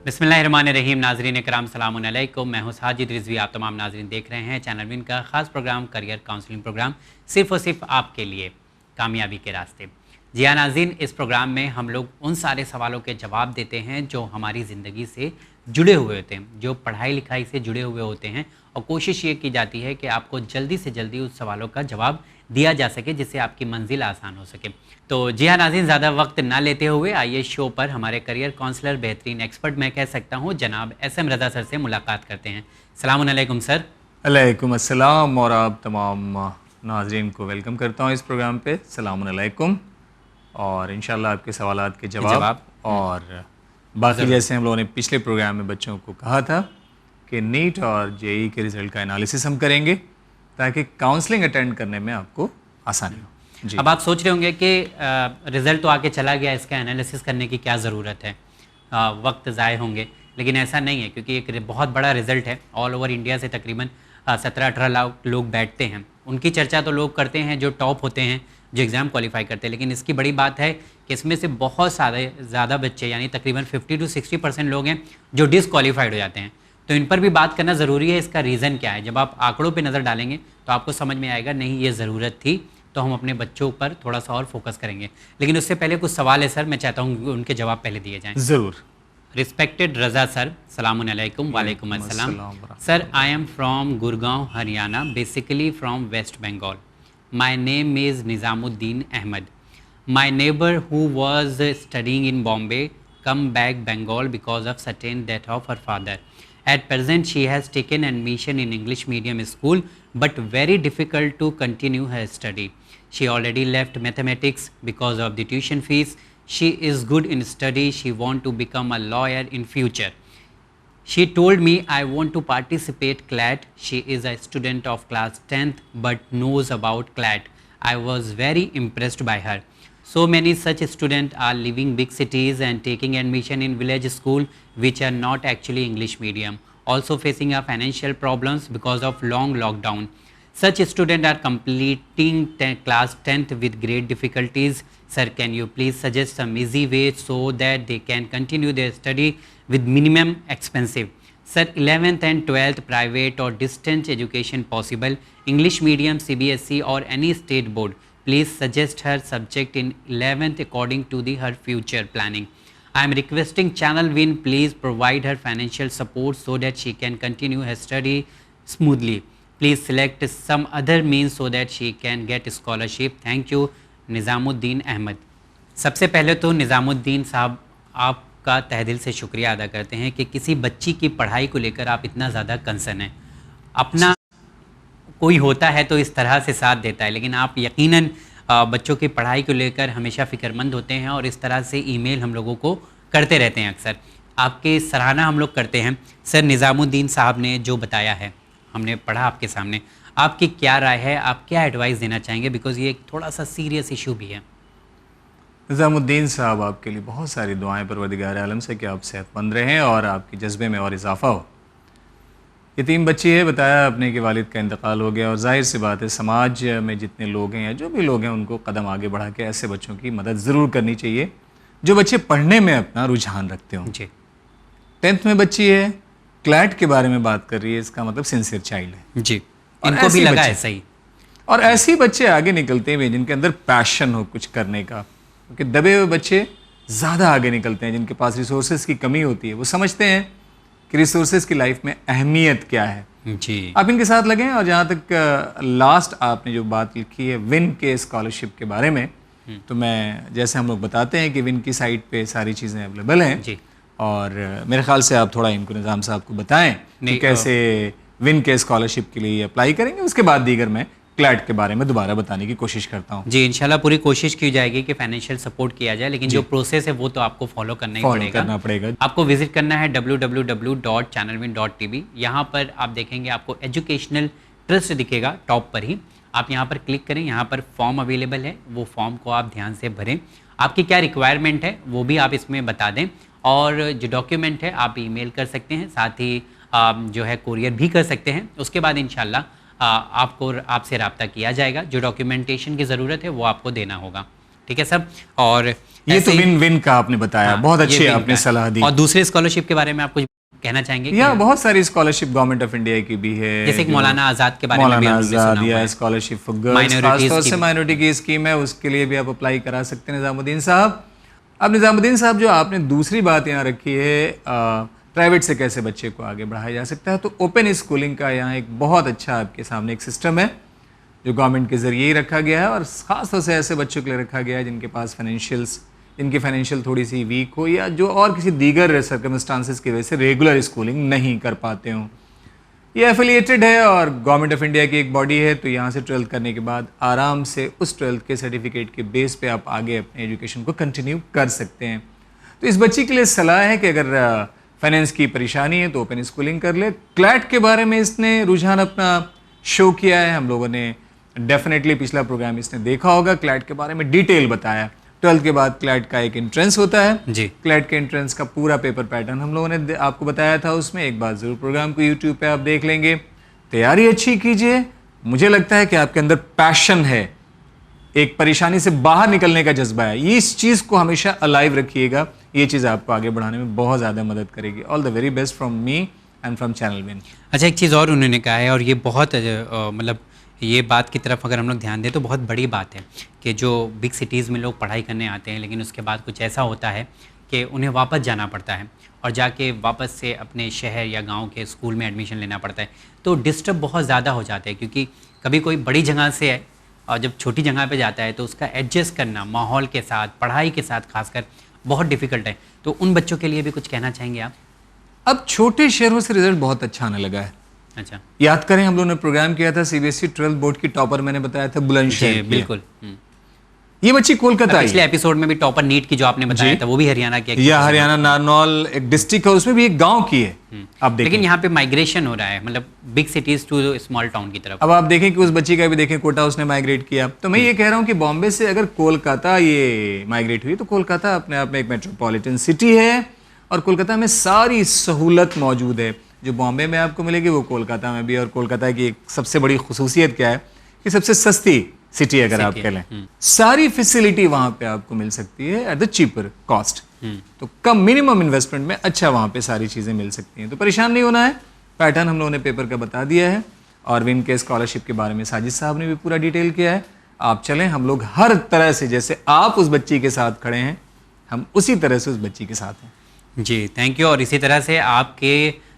बिस्मिल्लाहिर्रहमानिर्रहीम। नाज़रीन कराम सलाम अलैकुम। मैं हूं साजिद रिजवी। आप तमाम नाज़रीन देख रहे हैं चैनल विन का ख़ास प्रोग्राम करियर काउंसलिंग प्रोग्राम, सिर्फ़ और सिर्फ आपके लिए, कामयाबी के रास्ते। जी हाँ नाज़रीन, इस प्रोग्राम में हम लोग उन सारे सवालों के जवाब देते हैं जो हमारी ज़िंदगी से जुड़े हुए होते हैं, जो पढ़ाई लिखाई से जुड़े हुए होते हैं, और कोशिश ये की जाती है कि आपको जल्दी से जल्दी उस सवालों का जवाब दिया जा सके जिससे आपकी मंजिल आसान हो सके। तो जी हाँ नाज़रीन, ज़्यादा वक्त ना लेते हुए आइए शो पर हमारे करियर काउंसलर, बेहतरीन एक्सपर्ट मैं कह सकता हूँ, जनाब SM रज़ा सर से मुलाकात करते हैं। सलाम अलैकुम सर। अलैकुम अस्सलाम, और आप तमाम नाज़रीन को वेलकम करता हूँ इस प्रोग्राम पे। सलाम अलैकुम। और इंशाल्लाह आपके सवालात के जवाब और बाकी जैसे हम लोगों ने पिछले प्रोग्राम में बच्चों को कहा था कि नीट और JEE के रिज़ल्ट का एनालिसिस हम करेंगे ताकि काउंसलिंग अटेंड करने में आपको आसानी हो। जी। अब आप सोच रहे होंगे कि रिज़ल्ट तो आके चला गया, इसका एनालिसिस करने की क्या ज़रूरत है, वक्त ज़ाय होंगे, लेकिन ऐसा नहीं है क्योंकि एक बहुत बड़ा रिज़ल्ट है। ऑल ओवर इंडिया से तकरीबन 17-18 लाख लोग बैठते हैं, उनकी चर्चा तो लोग करते हैं जो टॉप होते हैं, जो एग्ज़ाम क्वालिफाई करते हैं, लेकिन इसकी बड़ी बात है कि इसमें से बहुत सारे ज़्यादा बच्चे यानी तकरीबन 50 से 60% लोग हैं जो डिसक्वालीफाइड हो जाते हैं। तो इन पर भी बात करना ज़रूरी है। इसका रीज़न क्या है? जब आप आंकड़ों पे नज़र डालेंगे तो आपको समझ में आएगा, नहीं ये ज़रूरत थी, तो हम अपने बच्चों पर थोड़ा सा और फोकस करेंगे। लेकिन उससे पहले कुछ सवाल है सर, मैं चाहता हूँ उनके जवाब पहले दिए जाएँ। ज़रूर। रिस्पेक्टेड रज़ा सर, सलामुन अलैकुम। वालेकुम अस्सलाम। Sir, I am from Gurgaon, Haryana, basically from West Bengal. My name is Nizamuddin Ahmed. My neighbour who was studying in Bombay come back Bengal because of certain death of her father. At present, she has taken admission in English medium school, but very difficult to continue her study. She already left mathematics because of the tuition fees. She is good in study. She want to become a lawyer in future. She told me I want to participate CLAT. She is a student of class 10th but knows about CLAT. I was very impressed by her. So many such students are leaving big cities and taking admission in village school which are not actually English medium, also facing a financial problems because of long lockdown. Such students are completing class 10th with great difficulties. Sir, can you please suggest some easy way so that they can continue their study with minimum expensive? Sir, 11th and 12th private or distance education possible, English medium, CBSE or any state board. Please suggest her subject in 11th according to her future planning. I am requesting Channel Win please provide her financial support so that she can continue her study smoothly. Please select some other means so that she can get scholarship. Thank you, Nizamuddin Ahmed. सबसे पहले तो निज़ामुद्दीन साहब, आपका तहे दिल से शुक्रिया अदा करते हैं कि किसी बच्ची की पढ़ाई को लेकर आप इतना ज़्यादा कंसर्न हैं। अपना कोई होता है तो इस तरह से साथ देता है, लेकिन आप यकीनन बच्चों की पढ़ाई को लेकर हमेशा फ़िक्रमंद होते हैं और इस तरह से ईमेल हम लोगों को करते रहते हैं। अक्सर आपके सराहना हम लोग करते हैं। सर, निज़ामुद्दीन साहब ने जो बताया है, हमने पढ़ा आपके सामने, आपकी क्या राय है, आप क्या एडवाइस देना चाहेंगे? बिकॉज़ ये एक थोड़ा सा सीरियस इशू भी है। निज़ामुद्दीन साहब, आपके लिए बहुत सारी दुआएं परवरदिगार आलम से कि आप सेहतमंद रहें और आपके जज्बे में और इजाफा हो। यतीम बच्ची है, बताया अपने के वालिद का इंतकाल हो गया, और जाहिर सी बात है समाज में जितने लोग हैं या जो भी लोग हैं उनको कदम आगे बढ़ा के ऐसे बच्चों की मदद ज़रूर करनी चाहिए जो बच्चे पढ़ने में अपना रुझान रखते हों। जी। 10th में बच्ची है, क्लैट के बारे में बात कर रही है, इसका मतलब सिंसियर चाइल्ड है। जी, इनको भी लगा है सही। और ऐसे ही बच्चे आगे निकलते हैं जिनके अंदर पैशन हो कुछ करने का, क्योंकि दबे हुए बच्चे ज़्यादा आगे निकलते हैं। जिनके पास रिसोर्सेज की कमी होती है, वो समझते हैं कि रिसोर्सेज की लाइफ में अहमियत क्या है। जी, आप इनके साथ लगें। और जहाँ तक लास्ट आपने जो बात लिखी है विन के स्कॉलरशिप के बारे में, तो मैं जैसे हम लोग बताते हैं कि विन की साइट पे सारी चीज़ें अवेलेबल हैं जी। और मेरे ख्याल से आप थोड़ा इनको निज़ाम साहब को बताएं कि कैसे विन के स्कॉलरशिप के लिए अप्लाई करेंगे। उसके बाद दीगर मैं क्लैट के बारे में दोबारा बताने की कोशिश करता हूँ। जी, इंशाल्लाह पूरी कोशिश की जाएगी कि फाइनेंशियल सपोर्ट किया जाए, लेकिन जो प्रोसेस है वो तो आपको फॉलो करना ही पड़ेगा। आपको विजिट करना है www.channelwin.tv। यहाँ पर आप देखेंगे, आपको एजुकेशनल ट्रस्ट दिखेगा टॉप पर ही, आप यहाँ पर क्लिक करें। यहाँ पर फॉर्म अवेलेबल है, वो फॉर्म को आप ध्यान से भरें। आपकी क्या रिक्वायरमेंट है वो भी आप इसमें बता दें, और जो डॉक्यूमेंट है आप ईमेल कर सकते हैं, साथ ही जो है कोरियर भी कर सकते हैं। उसके बाद इंशाल्लाह आपसे रब्ता किया जाएगा। जो डॉक्यूमेंटेशन की ज़रूरत है वो आपको देना होगा। ठीक है सर। और ये तो विन विन का आपने बताया, हाँ, बहुत ये अच्छी विन आपने का। सलाह दी। और दूसरे स्कॉलरशिप के बारे में आप कुछ कहना चाहेंगे? या बहुत सारी स्कॉलरशिप गवर्नमेंट ऑफ इंडिया की भी है, जैसे कि मौलाना आज़ाद के बारे में भी मौलाना हमने सुना आज़ाद हुआ या है। स्कॉलरशिप फॉर गर्ल्स, खासतौर से माइनॉरिटी की स्कीम है, उसके लिए भी आप अप्लाई करा सकते हैं निज़ामुद्दीन साहब। अब निज़ामुद्दीन साहब, जो आपने दूसरी बात यहाँ रखी है, प्राइवेट से कैसे बच्चे को आगे बढ़ाया जा सकता है, तो ओपन स्कूलिंग का यहाँ एक बहुत अच्छा आपके सामने एक सिस्टम है जो गवर्नमेंट के ज़रिए ही रखा गया है, और ख़ासतौर से ऐसे बच्चों के लिए रखा गया है जिनके पास जिनकी फाइनेंशियल थोड़ी सी वीक हो, या जो और किसी दीगर सर्कमस्टांसिस की वजह से रेगुलर स्कूलिंग नहीं कर पाते हों। ये एफिलिएटेड है और गवर्नमेंट ऑफ इंडिया की एक बॉडी है, तो यहाँ से 12th करने के बाद आराम से उस 12th के सर्टिफिकेट के बेस पे आप आगे अपने एजुकेशन को कंटिन्यू कर सकते हैं। तो इस बच्ची के लिए सलाह है कि अगर फाइनेंस की परेशानी है तो ओपन स्कूलिंग कर ले। क्लैट के बारे में इसने रुझान अपना शो किया है, हम लोगों ने डेफिनेटली पिछला प्रोग्राम इसने देखा होगा, क्लैट के बारे में डिटेल बताया। 12th के बाद क्लैट का एक एंट्रेंस होता है जी। क्लैट के एंट्रेंस का पूरा पेपर पैटर्न हम लोगों ने आपको बताया था उसमें, एक बार ज़रूर प्रोग्राम को यूट्यूब पे आप देख लेंगे। तैयारी अच्छी कीजिए, मुझे लगता है कि आपके अंदर पैशन है, एक परेशानी से बाहर निकलने का जज्बा है, इस चीज़ को हमेशा अलाइव रखिएगा, ये चीज़ आपको आगे बढ़ाने में बहुत ज़्यादा मदद करेगी। All the very best from me and from channel win. अच्छा, एक चीज़ और उन्होंने कहा है, और ये बहुत मतलब ये बात की तरफ अगर हम लोग ध्यान दें तो बहुत बड़ी बात है कि जो बिग सिटीज़ में लोग पढ़ाई करने आते हैं, लेकिन उसके बाद कुछ ऐसा होता है कि उन्हें वापस जाना पड़ता है और जाके वापस से अपने शहर या गांव के स्कूल में एडमिशन लेना पड़ता है, तो डिस्टर्ब बहुत ज़्यादा हो जाते हैं। क्योंकि कभी कोई बड़ी जगह से है और जब छोटी जगह पे जाता है तो उसका एडजस्ट करना माहौल के साथ, पढ़ाई के साथ खासकर बहुत डिफ़िकल्ट है। तो उन बच्चों के लिए भी कुछ कहना चाहेंगे आप? अब छोटे शहरों से रिजल्ट बहुत अच्छा आने लगा है। अच्छा, याद करें हम लोगों ने प्रोग्राम किया था सीबीएसई 12th बोर्ड की टॉपर, मैंने बताया था बुलंदशहर। बिल्कुल। ये बच्ची कोलकाता पिछले एपिसोड में भी टॉपर नीट की जो आपने बताया था वो भी हरियाणा की, या हरियाणा नारनौल एक डिस्ट्रिक्ट है, उसमें भी एक गांव की है। अब लेकिन यहाँ पे माइग्रेशन हो रहा है, मतलब big cities to small town की तरफ। अब आप देखें कि उस बच्ची का भी देखें, कोटा उसने माइग्रेट किया। तो मैं ये कह रहा हूँ कि बॉम्बे से अगर कोलकाता ये माइग्रेट हुई तो कोलकाता अपने आप में एक मेट्रोपॉलिटन सिटी है और कोलकाता में सारी सहूलत मौजूद है। जो बॉम्बे में आपको मिलेगी वो कोलकाता में भी। और कोलकाता की एक सबसे बड़ी खुसूसियत क्या है कि सबसे सस्ती सिटी अगर आप कह लें, सारी फैसिलिटी वहां पे आपको मिल सकती है एट द चीपर कॉस्ट। तो कम मिनिमम इन्वेस्टमेंट में अच्छा वहां पे सारी चीजें मिल सकती हैं। तो परेशान नहीं होना है, पैटर्न हम लोगों ने पेपर का बता दिया है और विन के स्कॉलरशिप के बारे में साजिद साहब ने भी पूरा डिटेल किया है। आप चलें, हम लोग हर तरह से, जैसे आप उस बच्ची के साथ खड़े हैं, हम उसी तरह से उस बच्ची के साथ हैं। जी, थैंक यू। और इसी तरह से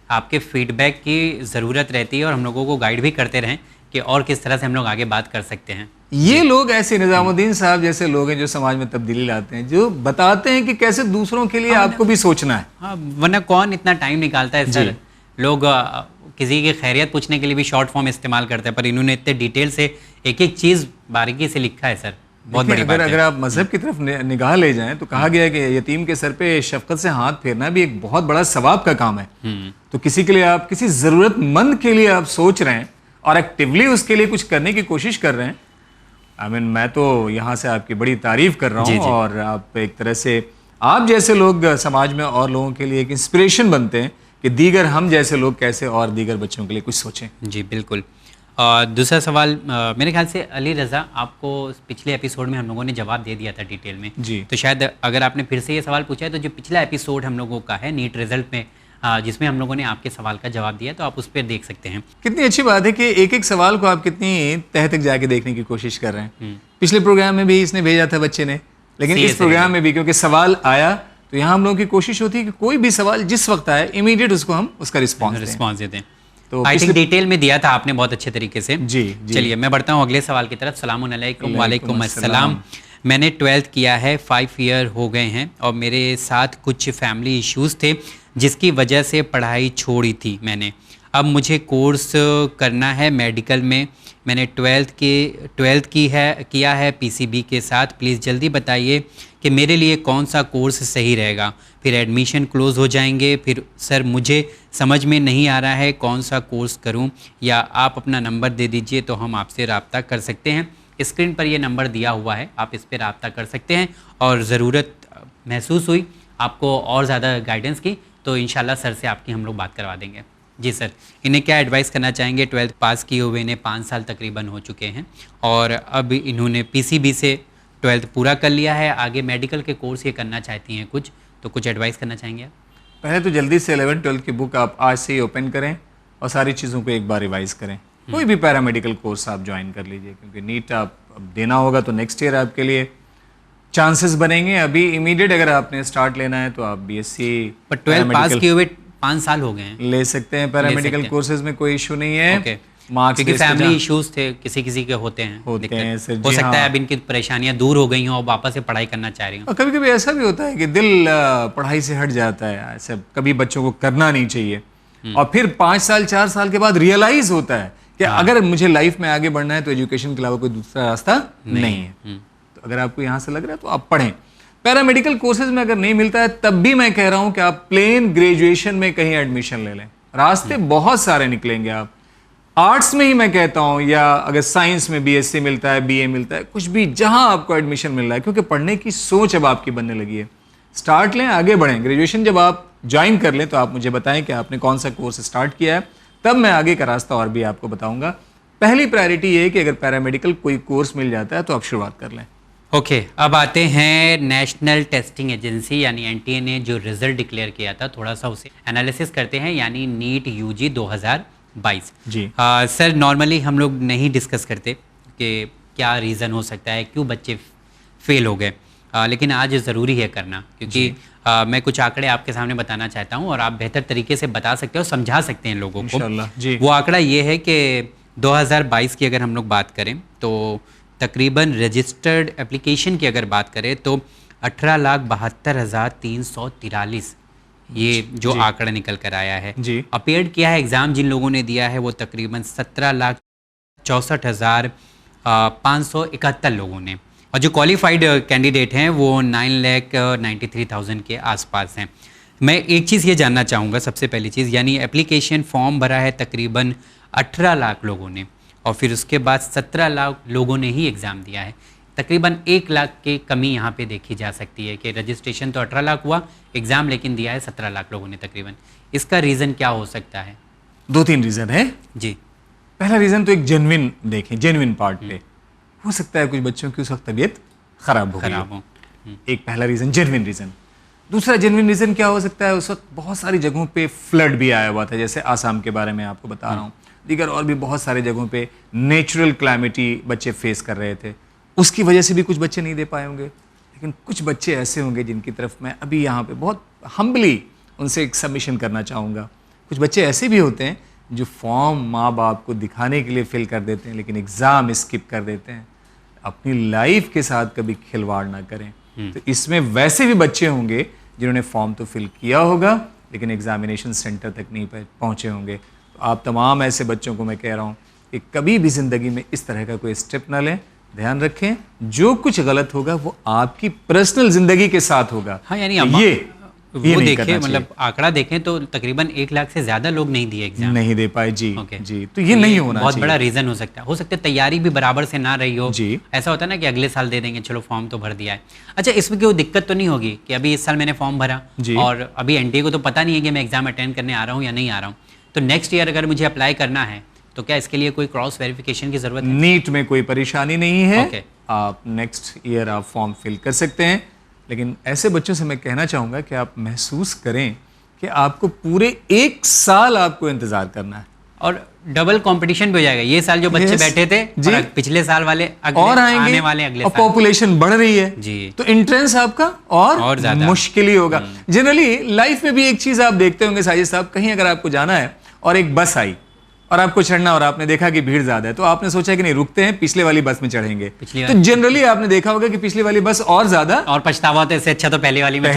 आपके फीडबैक की ज़रूरत रहती है और हम लोगों को गाइड भी करते रहें कि और किस तरह से हम लोग आगे बात कर सकते हैं। ये लोग ऐसे निजामुद्दीन साहब जैसे लोग हैं जो समाज में तब्दीली लाते हैं, जो बताते हैं कि कैसे दूसरों के लिए आपको भी सोचना है। हाँ, वरना कौन इतना टाइम निकालता है सर। लोग किसी की खैरियत पूछने के लिए भी शॉर्ट फॉर्म इस्तेमाल करते हैं, पर इन्होंने इतने डिटेल से एक एक चीज़ बारीकी से लिखा है सर, बहुत बड़ी बात है। अगर आप मजहब की तरफ निगाह ले जाएं तो कहा गया है कि यतीम के सर पे शफकत से हाथ फेरना भी एक बहुत बड़ा सवाब का काम है। तो किसी के लिए आप, किसी ज़रूरतमंद के लिए आप सोच रहे हैं और एक्टिवली उसके लिए कुछ करने की कोशिश कर रहे हैं, मैं तो यहाँ से आपकी बड़ी तारीफ कर रहा हूँ। और आप एक तरह से, आप जैसे लोग समाज में और लोगों के लिए एक इंस्पिरेशन बनते हैं कि दीगर हम जैसे लोग कैसे और दीगर बच्चों के लिए कुछ सोचें। जी बिल्कुल। दूसरा सवाल, मेरे ख्याल से अली रज़ा, आपको पिछले एपिसोड में हम लोगों ने जवाब दे दिया था डिटेल में जी। तो शायद अगर आपने फिर से ये सवाल पूछा है तो जो पिछला एपिसोड हम लोगों का है नीट रिजल्ट में, जिसमें हम लोगों ने आपके सवाल का जवाब दिया, तो आप उस पर देख सकते हैं। कितनी अच्छी बात है कि एक एक सवाल को आप कितनी तह तक जाके देखने की कोशिश कर रहे हैं। पिछले प्रोग्राम में भी इसने भेजा था बच्चे ने, लेकिन इस प्रोग्राम में भी क्योंकि सवाल आया तो यहाँ हम लोगों की कोशिश होती है कि कोई भी सवाल जिस वक्त आए इमीडिएट उसको हम उसका रिस्पॉन्स देते हैं। तो आई थिंक डिटेल में दिया था आपने बहुत अच्छे तरीके से। जी। चलिए मैं बढ़ता हूँ अगले सवाल की तरफ। सलामुन अलैकुम। वालेकुम अस्सलाम। मैंने 12th किया है, 5 ईयर हो गए हैं और मेरे साथ कुछ फैमिली इश्यूज़ थे जिसकी वजह से पढ़ाई छोड़ी थी मैंने। अब मुझे कोर्स करना है मेडिकल में। मैंने 12th किया है पीसीबी के साथ। प्लीज़ जल्दी बताइए कि मेरे लिए कौन सा कोर्स सही रहेगा। फिर एडमिशन क्लोज़ हो जाएंगे। फिर सर मुझे समझ में नहीं आ रहा है कौन सा कोर्स करूं, या आप अपना नंबर दे दीजिए तो हम आपसे रब्ता कर सकते हैं। स्क्रीन पर ये नंबर दिया हुआ है, आप इस पर रब्ता कर सकते हैं। और ज़रूरत महसूस हुई आपको और ज़्यादा गाइडेंस की तो इंशाल्लाह सर से आपकी हम लोग बात करवा देंगे। जी सर, इन्हें क्या एडवाइस करना चाहेंगे? 12th पास किए हुए इन्हें 5 साल तकरीबन हो चुके हैं और अब इन्होंने पीसीबी से 12th पूरा कर लिया है, आगे मेडिकल के कोर्स ये करना चाहती हैं कुछ, तो कुछ एडवाइस करना चाहेंगे आप? पहले तो जल्दी से 11th-12th की बुक आप आज से ही ओपन करें और सारी चीज़ों को एक बार रिवाइज करें। कोई भी पैरामेडिकल कोर्स आप ज्वाइन कर लीजिए, क्योंकि नीट आप अब देना होगा तो नेक्स्ट ईयर आपके लिए चांसेस बनेंगे। अभी इमीडिएट अगर आपने स्टार्ट लेना है तो आप बीएससी पर 12 पास किए हुए 5 साल हो गए हैं, ले सकते हैं। पैरामेडिकल कोर्सेज में कोई इशू नहीं है। ओके, मार्क्स क्योंकि फैमिली इश्यूज थे, किसी किसी के होते हैं सर, हो सकता है अब इनकी परेशानियां दूर हो गई हों और वापस से पढ़ाई करना चाह रही हों। और कभी कभी ऐसा भी होता है कि दिल पढ़ाई से हट जाता है, ऐसा कभी बच्चों को करना नहीं चाहिए और फिर 5 साल 4 साल के बाद रियलाइज होता है कि अगर मुझे लाइफ में आगे बढ़ना है तो एजुकेशन के अलावा कोई दूसरा रास्ता नहीं है। तो अगर आपको यहाँ से लग रहा है तो आप पढ़ें। पैरामेडिकल कोर्सेज में अगर नहीं मिलता है तब भी मैं कह रहा हूँ कि आप प्लेन ग्रेजुएशन में कहीं एडमिशन ले लें, रास्ते बहुत सारे निकलेंगे। आप आर्ट्स में ही मैं कहता हूँ, या अगर साइंस में बीएससी मिलता है, बीए मिलता है, कुछ भी जहां आपको एडमिशन मिल रहा है, क्योंकि पढ़ने की सोच अब आपकी बनने लगी है। स्टार्ट लें, आगे बढ़ें। ग्रेजुएशन जब आप ज्वाइन कर लें तो आप मुझे बताएं कि आपने कौन सा कोर्स स्टार्ट किया है, तब मैं आगे का रास्ता और भी आपको बताऊंगा। पहली प्रायोरिटी ये है कि अगर पैरामेडिकल कोई कोर्स मिल जाता है तो आप शुरुआत कर लें। ओके, अब आते हैं नेशनल टेस्टिंग एजेंसी यानी एनटीए ने जो रिजल्ट डिक्लेयर किया था, थोड़ा सा उसे एनालिसिस करते हैं, यानी नीट यूजी 2022। जी सर, नॉर्मली हम लोग नहीं डिस्कस करते कि क्या रीज़न हो सकता है, क्यों बच्चे फेल हो गए, लेकिन आज ज़रूरी है करना, क्योंकि मैं कुछ आंकड़े आपके सामने बताना चाहता हूं और आप बेहतर तरीके से बता सकते हो, समझा सकते हैं लोगों को। जी। वो आंकड़ा ये है कि 2022 की अगर हम लोग बात करें तो तकरीबन रजिस्टर्ड एप्लीकेशन की अगर बात करें तो 18,72,343 ये जो आंकड़ा निकल कर आया है। अपीयर्ड किया है, एग्ज़ाम जिन लोगों ने दिया है वो तकरीबन 17,64,571 लोगों ने, और जो क्वालिफाइड कैंडिडेट हैं वो 9,93,000 के आसपास हैं। मैं एक चीज़ ये जानना चाहूँगा, सबसे पहली चीज़, यानी एप्लीकेशन फॉर्म भरा है तकरीबन 18 लाख लोगों ने, और फिर उसके बाद 17 लाख लोगों ने ही एग्ज़ाम दिया है। तकरीबन 1 लाख की कमी यहाँ पे देखी जा सकती है कि रजिस्ट्रेशन तो 18 लाख हुआ, एग्ज़ाम लेकिन दिया है 17 लाख लोगों ने तकरीबन। इसका रीज़न क्या हो सकता है? 2-3 रीज़न है जी। पहला रीज़न तो एक जेन्युइन देखें, जेन्युइन पार्ट पे हो सकता है कुछ बच्चों की उस वक्त तबीयत खराब हो। एक पहला रीज़न जेन्युइन रीज़न। दूसरा जेन्युइन रीज़न क्या हो सकता है, उस वक्त बहुत सारी जगहों पे फ्लड भी आया हुआ था, जैसे आसाम के बारे में आपको बता रहा हूँ, दीगर और भी बहुत सारी जगहों पे नेचुरल क्लाइमेटी बच्चे फेस कर रहे थे, उसकी वजह से भी कुछ बच्चे नहीं दे पाए होंगे। लेकिन कुछ बच्चे ऐसे होंगे जिनकी तरफ मैं अभी यहाँ पे बहुत हम्बली उनसे एक सबमिशन करना चाहूँगा। कुछ बच्चे ऐसे भी होते हैं जो फॉर्म माँ बाप को दिखाने के लिए फिल कर देते हैं लेकिन एग्ज़ाम स्किप कर देते हैं। अपनी लाइफ के साथ कभी खिलवाड़ ना करें। तो इसमें वैसे भी बच्चे होंगे जिन्होंने फॉर्म तो फिल किया होगा लेकिन एग्जामिनेशन सेंटर तक नहीं पहुँचे होंगे। तो आप तमाम ऐसे बच्चों को मैं कह रहा हूँ कि कभी भी ज़िंदगी में इस तरह का कोई स्टेप ना लें। ध्यान रखें, जो कुछ गलत होगा वो आपकी पर्सनल ज़िंदगी के साथ होगा। हाँ, यानी वो देखें, मतलब आंकड़ा देखें तो तकरीबन 1 लाख से ज्यादा लोग नहीं दिए एग्जाम, नहीं दे पाए। जी जी, तो ये नहीं होना बहुत बड़ा रीजन हो सकता है तैयारी भी बराबर से ना रही हो। जी, ऐसा होता है ना कि अगले साल दे देंगे, चलो फॉर्म तो भर दिया है। अच्छा, इसमें कोई दिक्कत तो नहीं होगी कि अभी इस साल मैंने फॉर्म भरा और अभी एनटीए को तो पता नहीं है कि मैं एग्जाम अटेंड करने आ रहा हूँ या नहीं आ रहा हूँ, तो नेक्स्ट ईयर अगर मुझे अप्लाई करना है तो क्या इसके लिए कोई क्रॉस वेरिफिकेशन की जरूरत है? नीट में कोई परेशानी नहीं है। आप नेक्स्ट ईयर आप फॉर्म फिल कर सकते हैं, लेकिन ऐसे बच्चों से मैं कहना चाहूँगा कि आप महसूस करें कि आपको पूरे 1 साल आपको इंतज़ार करना है और डबल कंपटीशन भी हो जाएगा। ये साल जो बच्चे बैठे थे और पिछले साल वाले और आएंगे, आने वाले अगले और पॉपुलेशन बढ़ रही है जी, तो एंट्रेंस आपका और मुश्किल ही होगा। जनरली लाइफ में भी एक चीज़ आप देखते होंगे साजिद साहब, कहीं अगर आपको जाना है और एक बस आई और आपको चढ़ना और आपने देखा कि भीड़ ज्यादा है तो आपने सोचा कि नहीं रुकते हैं, पिछले वाली बस में चढ़ेंगे। तो जनरली आपने देखा होगा कि पिछली वाली बस और ज्यादा और पछतावा होता है, इससे अच्छा तो पहले वाली में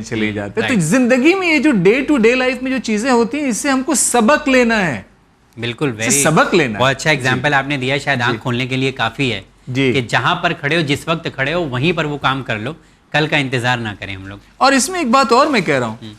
चले जाते। तो जिंदगी में ये जो डे टू डे लाइफ में जो चीजें होती हैं इससे हमको सबक लेना है। बिल्कुल, सबक लेना। बहुत अच्छा एग्जाम्पल आपने दिया, शायद आंख खोलने के लिए काफी है कि जहां पर खड़े हो, जिस वक्त खड़े हो वहीं पर वो काम कर लो, कल का इंतजार ना करें हम लोग। और इसमें एक बात और मैं कह रहा हूँ,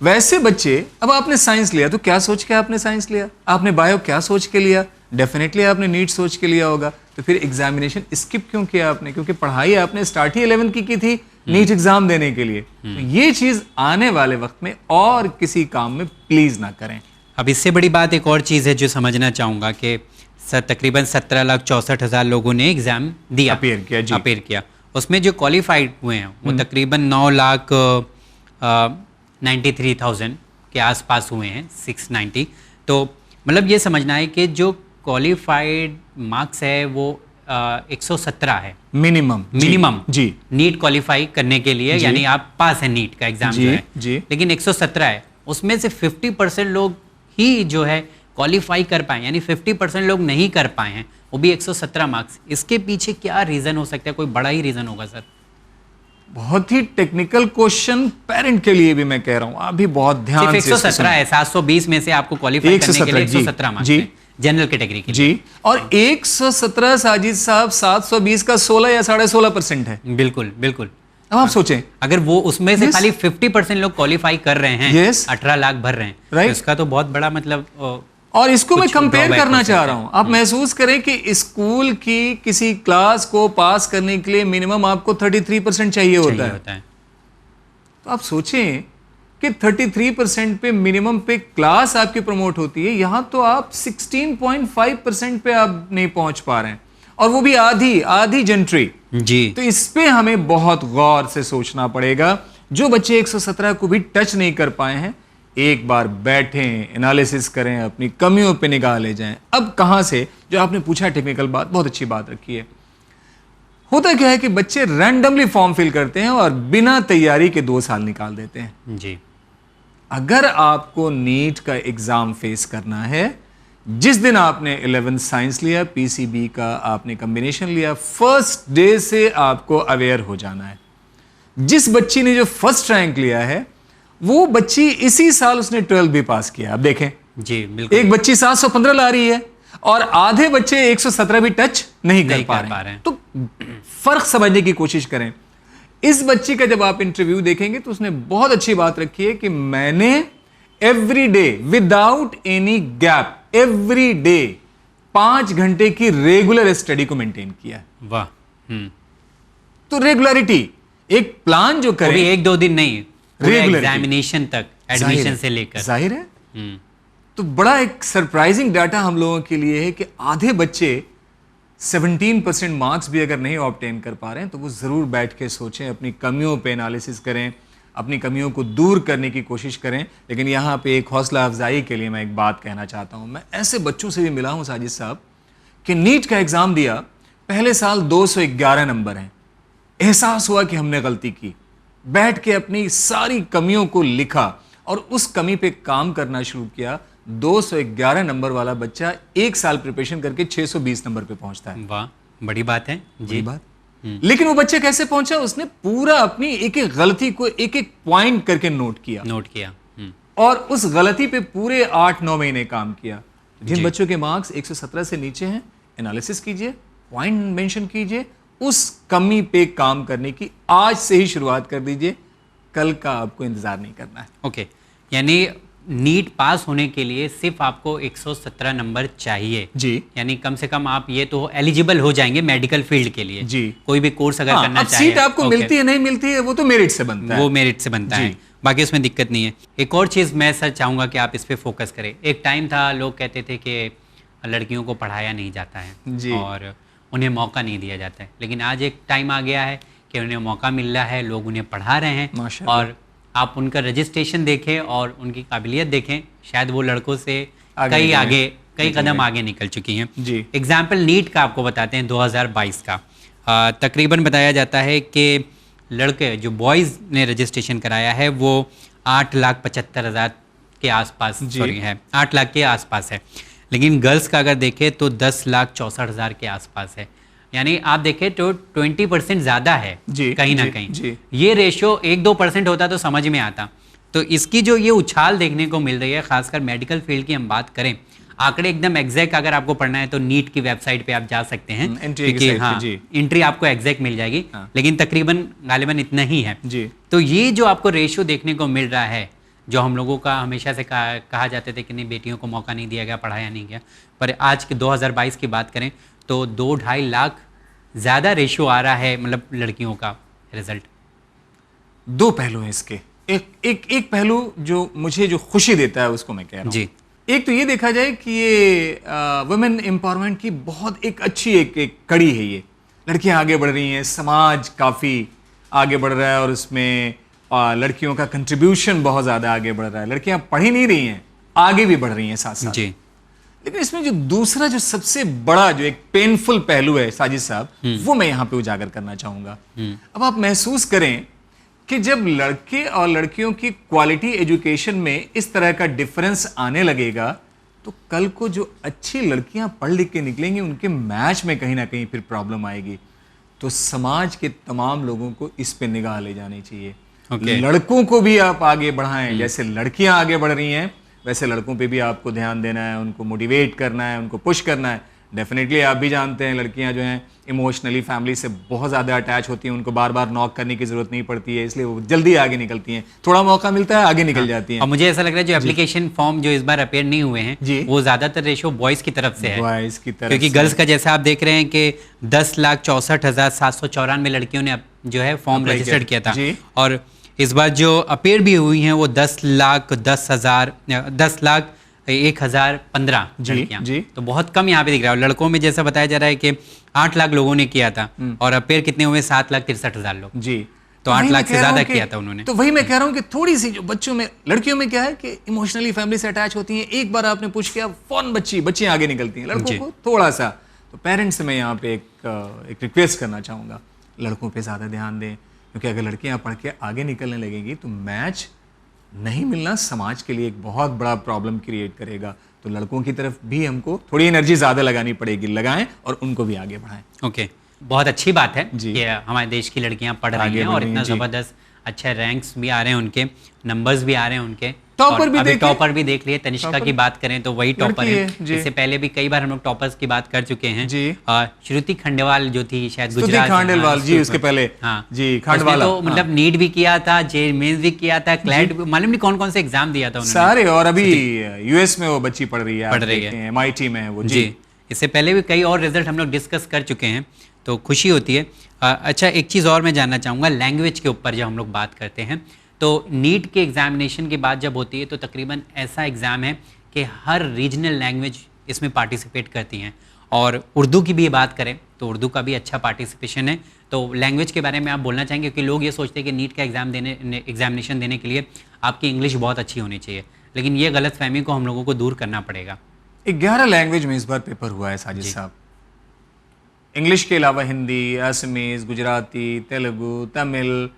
वैसे बच्चे, अब आपने साइंस लिया तो क्या सोच के आपने साइंस लिया, आपने बायो क्या सोच के लिया, डेफिनेटली आपने नीट सोच के लिया होगा। तो फिर एग्जामिनेशन स्किप क्यों किया आपने? क्योंकि पढ़ाई आपने स्टार्ट ही 11 की थी नीट एग्जाम देने के लिए। तो ये चीज आने वाले वक्त में और किसी काम में प्लीज ना करें। अब इससे बड़ी बात एक और चीज है जो समझना चाहूंगा कि तकरीबन 17,64,000 लोगों ने एग्जाम दिया, अपीयर किया उसमें जो क्वालिफाइड हुए हैं वो तकरीबन 9,93,000 के आसपास हुए हैं, 690। तो मतलब ये समझना है कि जो क्वालिफाइड मार्क्स है वो 117 है मिनिमम जी नीट क्वालिफाई करने के लिए, यानी आप पास है नीट का एग्जाम जो है जी। लेकिन 117 है, उसमें से 50% लोग ही जो है क्वालिफाई कर पाए, यानी 50% लोग नहीं कर पाए हैं, वो भी 117 मार्क्स। इसके पीछे क्या रीजन हो सकता है? कोई बड़ा ही रीजन होगा सर। बहुत ही टेक्निकल क्वेश्चन, पेरेंट के लिए भी मैं कह रहा हूं, आप भी बहुत ध्यान से 117 है, 720 में से आपको क्वालिफाई करने के लिए 117 मार्क्स है जनरल कैटेगरी के लिए। जी, और 117 साजिद साहब 720 का 16 या 16.5% है। बिल्कुल बिल्कुल। अब आप सोचें, अगर वो उसमें से खाली 50% लोग क्वालिफाई कर रहे हैं, 18 लाख भर रहे हैं, तो इसका तो बहुत बड़ा मतलब। और इसको मैं कंपेयर करना चाह रहा हूं, आप महसूस करें कि स्कूल की किसी क्लास को पास करने के लिए मिनिमम आपको 33% चाहिए होता है। तो आप सोचें कि 33% पे मिनिमम पे क्लास आपकी प्रमोट होती है, यहां तो आप 16.5% पे आप नहीं पहुंच पा रहे हैं, और वो भी आधी जेंट्री जी। तो इस पे हमें बहुत गौर से सोचना पड़ेगा। जो बच्चे 117 को भी टच नहीं कर पाए हैं, एक बार बैठें, एनालिसिस करें, अपनी कमियों पे निगाह ले जाएं। अब कहां से, जो आपने पूछा टेक्निकल बात, बहुत अच्छी बात रखी है। होता क्या है कि बच्चे रैंडमली फॉर्म फिल करते हैं और बिना तैयारी के 2 साल निकाल देते हैं जी। अगर आपको नीट का एग्जाम फेस करना है, जिस दिन आपने 11th साइंस लिया, पीसीबी का आपने कॉम्बिनेशन लिया, फर्स्ट डे से आपको अवेयर हो जाना है। जिस बच्ची ने जो फर्स्ट रैंक लिया है, वो बच्ची इसी साल उसने 12th भी पास किया। अब देखें जी, बिल्कुल। एक बच्ची 715 ला रही है और आधे बच्चे 117 भी टच नहीं कर पा रहे हैं। तो फर्क समझने की कोशिश करें। इस बच्ची का जब आप इंटरव्यू देखेंगे तो उसने बहुत अच्छी बात रखी है कि मैंने every day without any gap, every day 5 घंटे की रेगुलर स्टडी को मेंटेन किया। वाह। तो रेगुलरिटी, एक प्लान जो करें, 1-2 दिन नहीं, एग्जामिनेशन तक, एडमिशन से लेकर। जाहिर है। तो बड़ा एक सरप्राइजिंग डाटा हम लोगों के लिए है कि आधे बच्चे 17% मार्क्स भी अगर नहीं ऑब्टेन कर पा रहे हैं, तो वो जरूर बैठ के सोचें, अपनी कमियों पे एनालिसिस करें, अपनी कमियों को दूर करने की कोशिश करें। लेकिन यहाँ पे एक हौसला अफजाई के लिए मैं एक बात कहना चाहता हूँ। मैं ऐसे बच्चों से भी मिला हूँ साजिद साहब कि नीट का एग्जाम दिया, पहले साल 211 नंबर हैं, एहसास हुआ कि हमने गलती की, बैठ के अपनी सारी कमियों को लिखा और उस कमी पे काम करना शुरू किया। 211 नंबर वाला बच्चा 1 साल प्रिपरेशन करके 620 नंबर पे पहुंचता है। वाह, बड़ी बात है जी। बड़ी बात। लेकिन वो बच्चे कैसे पहुंचा? उसने पूरा अपनी एक एक गलती को एक एक पॉइंट करके नोट किया और उस गलती पे पूरे 8-9 महीने काम किया। जिन बच्चों के मार्क्स 117 से नीचे हैं, एनालिसिस कीजिए, पॉइंट मेंशन कीजिए, उस कमी पे काम करने की आज से ही शुरुआत कर दीजिए, कल का आपको इंतजार नहीं करना है। ओके, यानी नीट पास होने के लिए सिर्फ आपको 117 नंबर चाहिए जी। यानी कम से कम आप ये तो एलिजिबल हो जाएंगे मेडिकल फील्ड के लिए जी। कोई भी कोर्स अगर करना चाहिए, सीट आपको मिलती है नहीं मिलती है वो तो मेरिट से बनता है, वो मेरिट से बनता है, बाकी उसमें दिक्कत नहीं है। एक और चीज़ मैं सर चाहूँगा कि आप इस पे फोकस करें। एक टाइम था लोग कहते थे कि लड़कियों को पढ़ाया नहीं जाता है और उन्हें मौका नहीं दिया जाता है, लेकिन आज एक टाइम आ गया है कि उन्हें मौका मिल रहा है, लोग उन्हें पढ़ा रहे हैं और आप उनका रजिस्ट्रेशन देखें और उनकी काबिलियत देखें, शायद वो लड़कों से कई कदम आगे निकल चुकी हैं जी। एग्जाम्पल नीट का आपको बताते हैं 2022 का। तकरीबन बताया जाता है कि लड़के जो बॉयज़ ने रजिस्ट्रेशन कराया है वो 8,75,000 के आसपास है, 8 लाख के आसपास है, लेकिन गर्ल्स का अगर देखें तो 10,64,000 के आसपास है। यानी आप देखें तो 20% ज़्यादा है कहीं ना कहीं। ये रेशियो 1-2% होता तो समझ में आता। तो इसकी जो ये उछाल देखने को मिल रही है, खासकर मेडिकल फील्ड की हम बात करें, आंकड़े एकदम एग्जैक्ट अगर आपको पढ़ना है तो नीट की वेबसाइट पे आप जा सकते हैं, क्योंकि एंट्री आपको एग्जैक्ट मिल जाएगी, लेकिन तकरीबन गालिबन इतना ही है जी। तो ये जो आपको रेशियो देखने को मिल रहा है, जो हम लोगों का हमेशा से कहा जाते थे कि नहीं बेटियों को मौका नहीं दिया गया, पढ़ाया नहीं गया, पर आज के 2022 की बात करें तो 2-2.5 लाख ज़्यादा रेशियो आ रहा है, मतलब लड़कियों का रिजल्ट। 2 पहलू हैं इसके। एक पहलू जो मुझे जो खुशी देता है उसको मैं कह रहा हूँ जी। एक तो ये देखा जाए कि ये वुमेन एम्पावरमेंट की बहुत एक अच्छी एक कड़ी है ये, लड़कियां आगे बढ़ रही हैं, समाज काफ़ी आगे बढ़ रहा है और उसमें लड़कियों का कंट्रीब्यूशन बहुत ज़्यादा आगे बढ़ रहा है। लड़कियां पढ़ ही नहीं रही हैं, आगे भी बढ़ रही हैं साथ साथ। जी। लेकिन इसमें जो दूसरा जो सबसे बड़ा जो एक पेनफुल पहलू है साजिद साहब, वो मैं यहाँ पे उजागर करना चाहूँगा। अब आप महसूस करें कि जब लड़के और लड़कियों की क्वालिटी एजुकेशन में इस तरह का डिफरेंस आने लगेगा, तो कल को जो अच्छी लड़कियां पढ़ लिख के निकलेंगी उनके मैच में कहीं ना कहीं फिर प्रॉब्लम आएगी। तो समाज के तमाम लोगों को इस पे निगाह ले जानी चाहिए। लड़कों को भी आप आगे बढ़ाएं, जैसे लड़कियां आगे बढ़ रही हैं वैसे लड़कों पे भी आपको ध्यान देना है, उनको मोटिवेट करना है, उनको पुश करना है। डेफिनेटली आप भी जानते हैं लड़कियां जो हैं इमोशनली फैमिली से बहुत ज़्यादा अटैच होती हैं, उनको बार बार नॉक करने की जरूरत नहीं पड़ती है, इसलिए वो जल्दी आगे निकलती हैं, थोड़ा मौका मिलता है आगे निकल जाती हैं। और मुझे ऐसा लग रहा है जो एप्लीकेशन फॉर्म जो इस बार अपेयर नहीं हुए हैं वो ज्यादातर रेशो बॉयज की तरफ से है, बॉयज की तरफ, क्योंकि गर्ल्स का जैसा आप देख रहे हैं कि 10,64,794 लड़कियों ने जो है फॉर्म रजिस्टर्ड किया था, और इस बार जो अपेयर भी हुई हैं वो 10,01,015 लड़कियां, तो बहुत कम यहाँ पे दिख रहा है। लड़कों में जैसा बताया जा रहा है कि 8 लाख लोगों ने किया था और अपेयर कितने हुए 7,63,000 लोग जी, तो 8 लाख से ज्यादा किया था उन्होंने। तो वही मैं कह रहा हूँ कि थोड़ी सी जो बच्चों में, लड़कियों में क्या है कि इमोशनली फैमिली से अटैच होती हैं, एक बार आपने पुश किया फौरन बच्चियां आगे निकलती हैं। लड़कों को थोड़ा सा, तो पेरेंट्स से मैं यहाँ पे एक रिक्वेस्ट करना चाहूँगा, लड़कों पे ज़्यादा ध्यान दें, क्योंकि अगर लड़कियां पढ़ के आगे निकलने लगेंगी तो मैच नहीं मिलना समाज के लिए एक बहुत बड़ा प्रॉब्लम क्रिएट करेगा। तो लड़कों की तरफ भी हमको थोड़ी एनर्जी ज़्यादा लगानी पड़ेगी, लगाएं और उनको भी आगे बढ़ाएं। ओके, बहुत अच्छी बात है कि हमारे देश की लड़कियां पढ़ रही हैं और इतना ज़बरदस्त अच्छे रैंक्स भी आ रहे हैं, उनके नंबर्स भी आ रहे हैं, उनके टॉपर भी देख लिए। तनिष्का की बात करें तो वही टॉपर है। इससे पहले भी कई बार हम लोग टॉपर्स की बात कर चुके हैं। श्रुति खंडेलवाल जो थी शायद गुजरात, खंडेलवाल जी, उसके पहले जी खंडवाला, तो मतलब नीट भी किया था, जे मेंस भी किया था, क्लैट, मालूम नहीं कौन कौन से एग्जाम दिया था उन्होंने सारे, और अभी यूएस में वो बच्ची पढ़ रही है, MIT में है वो जी। इससे पहले भी कई और रिजल्ट हम लोग डिस्कस कर चुके हैं, तो खुशी होती है। अच्छा, एक चीज़ और मैं जानना चाहूँगा, लैंग्वेज के ऊपर जब हम लोग बात करते हैं तो नीट के एग्जामिनेशन की बात जब होती है तो तकरीबन ऐसा एग्ज़ाम है कि हर रीजनल लैंग्वेज इसमें पार्टिसिपेट करती हैं, और उर्दू की भी बात करें तो उर्दू का भी अच्छा पार्टिसिपेशन है। तो लैंग्वेज के बारे में आप बोलना चाहेंगे, क्योंकि लोग ये सोचते हैं कि नीट का एग्जामिनेशन देने के लिए आपकी इंग्लिश बहुत अच्छी होनी चाहिए, लेकिन ये गलतफहमी को हम लोगों को दूर करना पड़ेगा। 11 लैंग्वेज में इस बार पेपर हुआ है साजिद साहब। इंग्लिश के अलावा हिंदी, असमीज, गुजराती, तेलुगु, तमिल,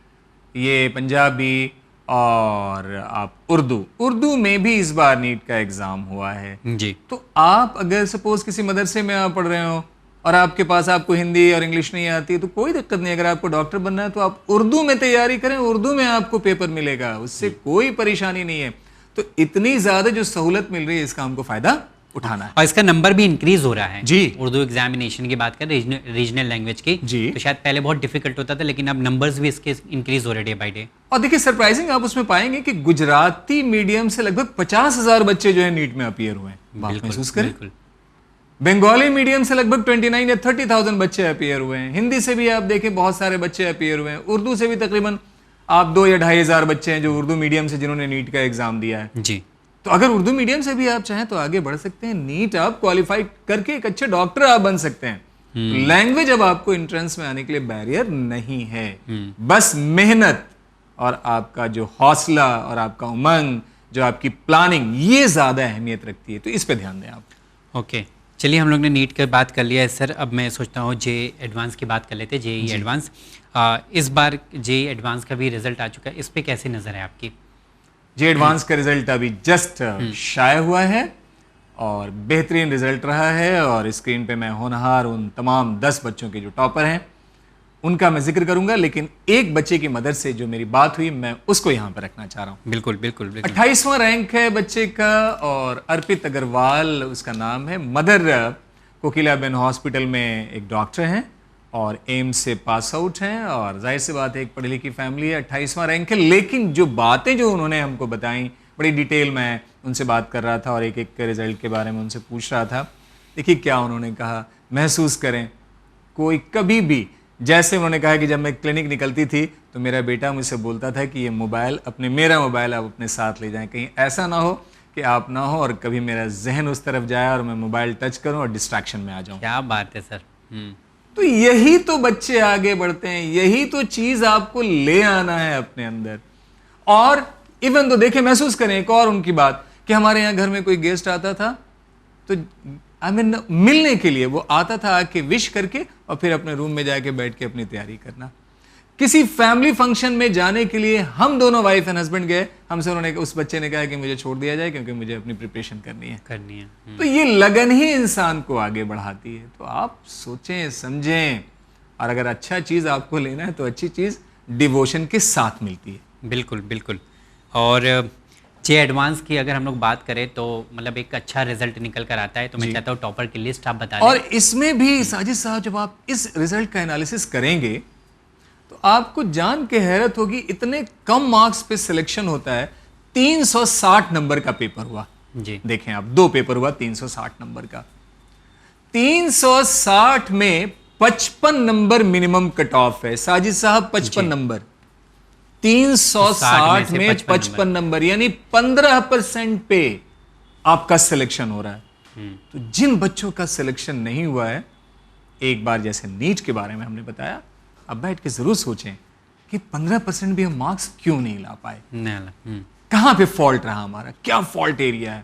ये पंजाबी और आप उर्दू में भी इस बार नीट का एग्जाम हुआ है जी। तो आप अगर सपोज किसी मदरसे में आप पढ़ रहे हो और आपके पास आपको हिंदी और इंग्लिश नहीं आती है तो कोई दिक्कत नहीं। अगर आपको डॉक्टर बनना है तो आप उर्दू में तैयारी करें, उर्दू में आपको पेपर मिलेगा, उससे कोई परेशानी नहीं है। तो इतनी ज्यादा जो सहूलत मिल रही है इसका हमको फायदा उठाना है, और इसका नंबर भी इंक्रीज हो रहा है जी। उर्दू एग्जामिनेशन की बात करें रीजनल लैंग्वेज की जी, तो शायद पहले बहुत डिफिकल्ट होता था, लेकिन अब नंबर्स भी इसके इंक्रीज हो रहे डे बाय डे। और देखिए सरप्राइजिंग आप उसमें पाएंगे कि गुजराती मीडियम से लगभग 50,000 बच्चे जो है नीट में अपीयर हुए हैं, महसूस करें। बंगाली मीडियम से लगभग 29 या 30,000 बच्चे अपीयर हुए हैं। हिंदी से भी आप देखें बहुत सारे बच्चे अपीयर हुए हैं। उर्दू से भी तकरीबन आप 2 या 2,500 बच्चे हैं जो उर्दू मीडियम से जिन्होंने नीट का एग्जाम दिया है जी। तो अगर उर्दू मीडियम से भी आप चाहें तो आगे बढ़ सकते हैं, नीट आप क्वालिफाई करके एक अच्छे डॉक्टर आप बन सकते हैं। लैंग्वेज अब आपको एंट्रेंस में आने के लिए बैरियर नहीं है, बस मेहनत और आपका जो हौसला और आपका उमंग, जो आपकी प्लानिंग, ये ज्यादा अहमियत रखती है, तो इस पे ध्यान दें आप। ओके, चलिए हम लोग ने नीट की बात कर लिया है सर, अब मैं सोचता हूँ जे एडवांस की बात कर लेते हैं, जेई एडवांस। इस बार जेई एडवांस का भी रिजल्ट आ चुका है, इस पे कैसी नज़र है आपकी? जे एडवांस का रिजल्ट अभी जस्ट शाया हुआ है और बेहतरीन रिजल्ट रहा है, और स्क्रीन पे मैं होनहार उन तमाम 10 बच्चों के जो टॉपर हैं उनका मैं जिक्र करूंगा, लेकिन एक बच्चे की मदद से जो मेरी बात हुई मैं उसको यहाँ पर रखना चाह रहा हूँ। बिल्कुल बिल्कुल, 28वां रैंक है बच्चे का, और अर्पित अग्रवाल उसका नाम है। मदर कोकिलाबेन हॉस्पिटल में एक डॉक्टर हैं और एम्स से पास आउट हैं, और जाहिर सी बात है एक पढ़ी लिखी फैमिली है, 28वां रैंक है। लेकिन जो बातें जो उन्होंने हमको बताई बड़ी डिटेल में उनसे बात कर रहा था और एक एक रिजल्ट के बारे में उनसे पूछ रहा था। देखिए क्या उन्होंने कहा, महसूस करें कोई कभी भी, जैसे उन्होंने कहा कि जब मैं क्लिनिक निकलती थी तो मेरा बेटा मुझसे बोलता था कि ये मोबाइल मेरा मोबाइल आप अपने साथ ले जाएं, कहीं ऐसा ना हो कि आप ना हो और कभी मेरा जहन उस तरफ जाए और मैं मोबाइल टच करूं और डिस्ट्रैक्शन में आ जाऊं। क्या बात है सर। तो यही तो बच्चे आगे बढ़ते हैं, यही तो चीज आपको ले आना है अपने अंदर। और इवन तो देखें, महसूस करें एक और उनकी बात कि हमारे यहाँ घर में कोई गेस्ट आता था तो मिलने के लिए वो आता था आके विश करके और फिर अपने रूम में जाके बैठ के अपनी तैयारी करना। किसी फैमिली फंक्शन में जाने के लिए हम दोनों वाइफ एंड हस्बैंड गए, हमसे उन्होंने उस बच्चे ने कहा कि मुझे छोड़ दिया जाए क्योंकि मुझे अपनी प्रिपरेशन करनी है। तो ये लगन ही इंसान को आगे बढ़ाती है। तो आप सोचें समझें, और अगर अच्छा चीज आपको लेना है तो अच्छी चीज डिवोशन के साथ मिलती है। बिल्कुल बिल्कुल। और जे एडवांस की अगर हम लोग बात करें तो मतलब एक अच्छा रिजल्ट निकल कर आता है। तो मैं चाहता हूँ टॉपर की लिस्ट आप बता दें। और इसमें भी साजिद साहब, जब आप इस रिजल्ट का एनालिसिस करेंगे तो आपको जान के हैरत होगी, इतने कम मार्क्स पे सिलेक्शन होता है। 360 नंबर का पेपर हुआ जी। देखें आप, 2 पेपर हुआ 360 नंबर का। 360 में 55 नंबर मिनिमम कट ऑफ है साजिद साहब, 55 नंबर। 360 में 55 नंबर यानी 15% पे आपका सिलेक्शन हो रहा है। तो जिन बच्चों का सिलेक्शन नहीं हुआ है, एक बार जैसे नीट के बारे में हमने बताया, अब बैठ के जरूर सोचें कि 15% भी हम मार्क्स क्यों नहीं ला पाए, कहां पे फॉल्ट रहा हमारा, क्या फॉल्ट एरिया है।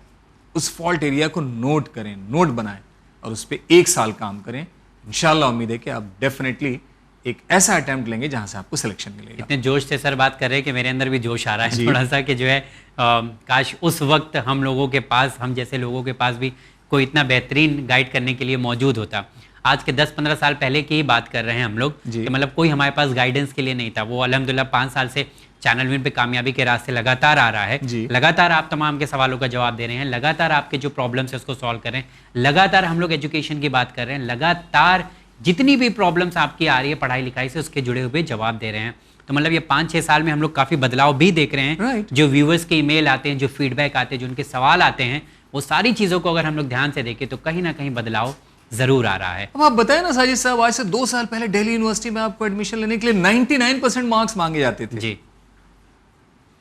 उस फॉल्ट एरिया को नोट करें, नोट बनाएं और उस पर 1 साल काम करें। इंशाल्लाह उम्मीद है कि आप डेफिनेटली एक ऐसा अटेम्प्ट लेंगे जहां से आपको सिलेक्शन मिलेगा। इतने जोश से सर बात कर रहे हैं कि मेरे अंदर भी जोश आ रहा है थोड़ा सा कि जो है काश उस वक्त हम लोगों के पास, हम जैसे लोगों के पास भी कोई इतना बेहतरीन गाइड करने के लिए मौजूद होता। आज के 10-15 साल पहले की ही बात कर रहे हैं हम लोग कि मतलब कोई हमारे पास गाइडेंस के लिए नहीं था। वो अल्हम्दुलिल्लाह 5 साल से चैनल विन पे कामयाबी के रास्ते लगातार आ रहा है। लगातार आप तमाम के सवालों का जवाब दे रहे हैं, लगातार आपके जो प्रॉब्लम्स है उसको सॉल्व कर रहे हैं, लगातार हम लोग एजुकेशन की बात कर रहे हैं, लगातार जितनी भी प्रॉब्लम्स आपकी आ रही है पढ़ाई लिखाई से उसके जुड़े हुए जवाब दे रहे हैं। तो मतलब ये 5-6 साल में हम लोग काफ़ी बदलाव भी देख रहे हैं। जो व्यूवर्स के ईमेल आते हैं, जो फीडबैक आते हैं, जो उनके सवाल आते हैं, वो सारी चीज़ों को अगर हम लोग ध्यान से देखें तो कहीं ना कहीं बदलाव जरूर आ रहा है। अब आप बताएं ना साजिद साहब, आज से 2 साल पहले दिल्ली यूनिवर्सिटी में आपको एडमिशन लेने के लिए 99% मार्क्स मांगे जाते थे जी।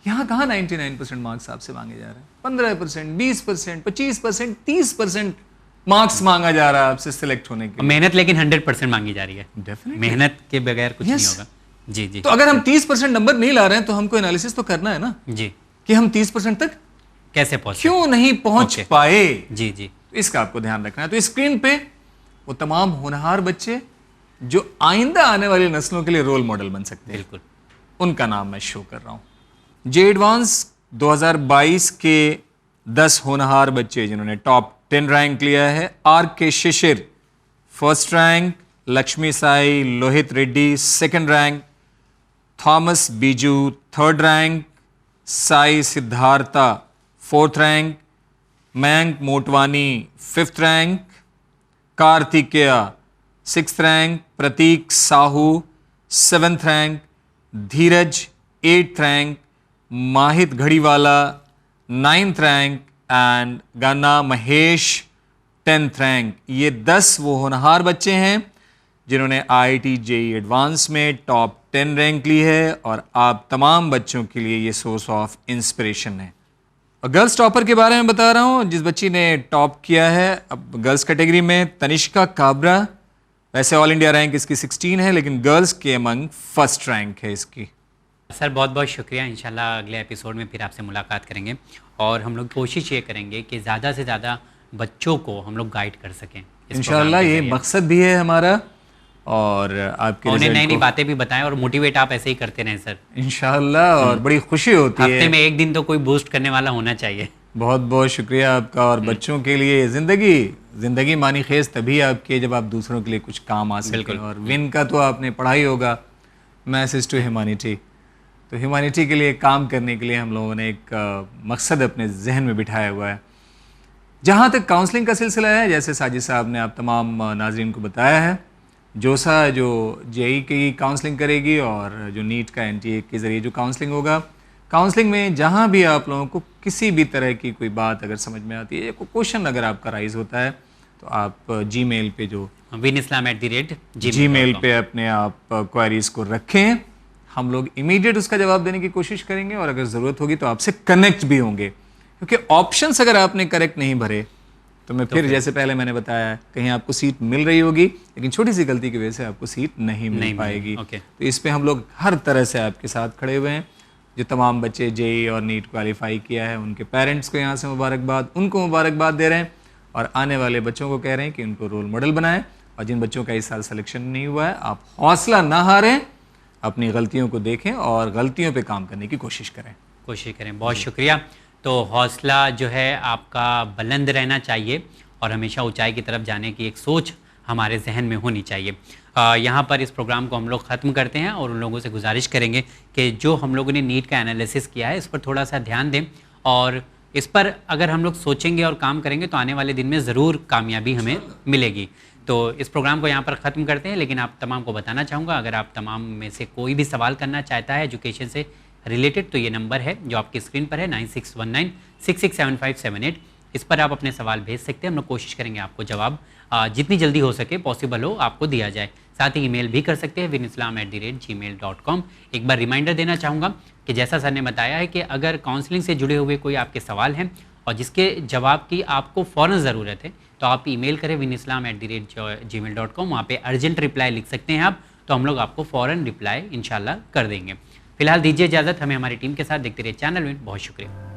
यहाँ कहाँ 99% मार्क्स आपसे मांगे जा रहे हैं? 15%, 20%, 25%, 30% मार्क्स मांगा जा रहा है आपसे सिलेक्ट होने के लिए। मेहनत लेकिन 100% मांगी जा रही है। Definitely. मेहनत के बगैर कुछ नहीं होगा। जी जी। तो अगर हम 30% नंबर नहीं ला रहे हैं तो हमको एनालिसिस तो करना है ना जी कि हम 30% तक कैसे पहुंचे, क्यों नहीं पहुंच पाए। जी जी। तो इसका आपको ध्यान रखना है। तो स्क्रीन पे वो तमाम होनहार बच्चे जो आइंदा आने वाली नस्लों के लिए रोल मॉडल बन सकते हैं, बिल्कुल, उनका नाम मैं शो कर रहा हूं। जे एडवांस 2022 के 10 होनहार बच्चे जिन्होंने टॉप 10 रैंक लिया है। R K Shishir first rank, Lakshmi Sai Lohit Reddy second rank, Thomas Biju third rank, Sai Siddhartha fourth rank, Mayank Motwani fifth rank, Kartikeya sixth rank, Prateek Sahu seventh rank, Dheeraj eighth rank, Mahit Ghadiwala ninth rank and गाना महेश 10th रैंक। ये 10 वो होनहार बच्चे हैं जिन्होंने IIT JEE एडवांस में टॉप 10 रैंक ली है और आप तमाम बच्चों के लिए ये सोर्स ऑफ इंस्पिरेशन है। और गर्ल्स टॉपर के बारे में बता रहा हूँ, जिस बच्ची ने टॉप किया है अब गर्ल्स कैटेगरी में, तनिष्का काबरा। वैसे ऑल इंडिया रैंक इसकी 16 है लेकिन गर्ल्स के अमंग फर्स्ट रैंक है इसकी। सर बहुत बहुत शुक्रिया। इंशाल्लाह अगले एपिसोड में फिर आपसे मुलाकात करेंगे और हम लोग कोशिश ये करेंगे कि ज़्यादा से ज़्यादा बच्चों को हम लोग गाइड कर सकें। इंशाल्लाह ये मकसद भी है हमारा और आपके उन्हें नई नई बातें भी बताएं और मोटिवेट आप ऐसे ही करते रहें सर इंशाल्लाह। और बड़ी खुशी होती है, हफ्ते में एक दिन तो कोई बूस्ट करने वाला होना चाहिए। बहुत बहुत शुक्रिया आपका। और बच्चों के लिए जिंदगी मानी खेज तभी आपकी जब आप दूसरों के लिए कुछ काम आ सकें। और विन का तो आपने पढ़ा ही होगा, मैसेज टू ह्यूमैनिटी। तो ह्यूमैनिटी के लिए काम करने के लिए हम लोगों ने एक मकसद अपने जहन में बिठाया हुआ है। जहाँ तक काउंसलिंग का सिलसिला है, जैसे साजिद साहब ने आप तमाम नाजरीन को बताया है, जोसा जो जेई की काउंसलिंग करेगी और जो नीट का NTA के ज़रिए जो काउंसलिंग होगा, काउंसलिंग में जहाँ भी आप लोगों को किसी भी तरह की कोई बात अगर समझ में आती है या कोई क्वेश्चन अगर आपका राइज होता है तो आप Gmail पे जो winislam@gmail पे अपने आप क्वेरीज को रखें। हम लोग इमीडिएट उसका जवाब देने की कोशिश करेंगे और अगर ज़रूरत होगी तो आपसे कनेक्ट भी होंगे, क्योंकि ऑप्शंस अगर आपने करेक्ट नहीं भरे तो मैं फिर जैसे पहले मैंने बताया, कहीं आपको सीट मिल रही होगी लेकिन छोटी सी गलती की वजह से आपको सीट नहीं मिल पाएगी। तो इस पे हम लोग हर तरह से आपके साथ खड़े हुए हैं। जो तमाम बच्चे जेईई और नीट क्वालिफाई किया है उनके पेरेंट्स को यहाँ से मुबारकबाद, उनको मुबारकबाद दे रहे हैं और आने वाले बच्चों को कह रहे हैं कि उनको रोल मॉडल बनाएं। और जिन बच्चों का इस साल सिलेक्शन नहीं हुआ है, आप हौसला ना हारें, अपनी गलतियों को देखें और गलतियों पे काम करने की कोशिश करें। बहुत शुक्रिया। तो हौसला जो है आपका बुलंद रहना चाहिए और हमेशा ऊंचाई की तरफ जाने की एक सोच हमारे जहन में होनी चाहिए। यहाँ पर इस प्रोग्राम को हम लोग ख़त्म करते हैं और उन लोगों से गुजारिश करेंगे कि जो हम लोगों ने नीट का एनालिसिस किया है इस पर थोड़ा सा ध्यान दें और इस पर अगर हम लोग सोचेंगे और काम करेंगे तो आने वाले दिन में ज़रूर कामयाबी हमें मिलेगी। तो इस प्रोग्राम को यहाँ पर ख़त्म करते हैं, लेकिन आप तमाम को बताना चाहूँगा, अगर आप तमाम में से कोई भी सवाल करना चाहता है एजुकेशन से रिलेटेड तो ये नंबर है जो आपकी स्क्रीन पर है 9619667578। इस पर आप अपने सवाल भेज सकते हैं। हम लोग कोशिश करेंगे आपको जवाब जितनी जल्दी हो सके पॉसिबल हो आपको दिया जाए। साथ ही ईमेल भी कर सकते हैं vinislam@gmail.com। एक बार रिमाइंडर देना चाहूँगा कि जैसा सर ने बताया है कि अगर काउंसलिंग से जुड़े हुए कोई आपके सवाल हैं और जिसके जवाब की आपको फ़ौरन ज़रूरत है तो आप ईमेल करें vinislam@gmail.com। वहाँ पे अर्जेंट रिप्लाई लिख सकते हैं आप, तो हम लोग आपको फ़ौरन रिप्लाई इंशाल्लाह कर देंगे। फिलहाल दीजिए इजाज़त, हमें हमारी टीम के साथ देखते रहिए चैनल में। बहुत शुक्रिया।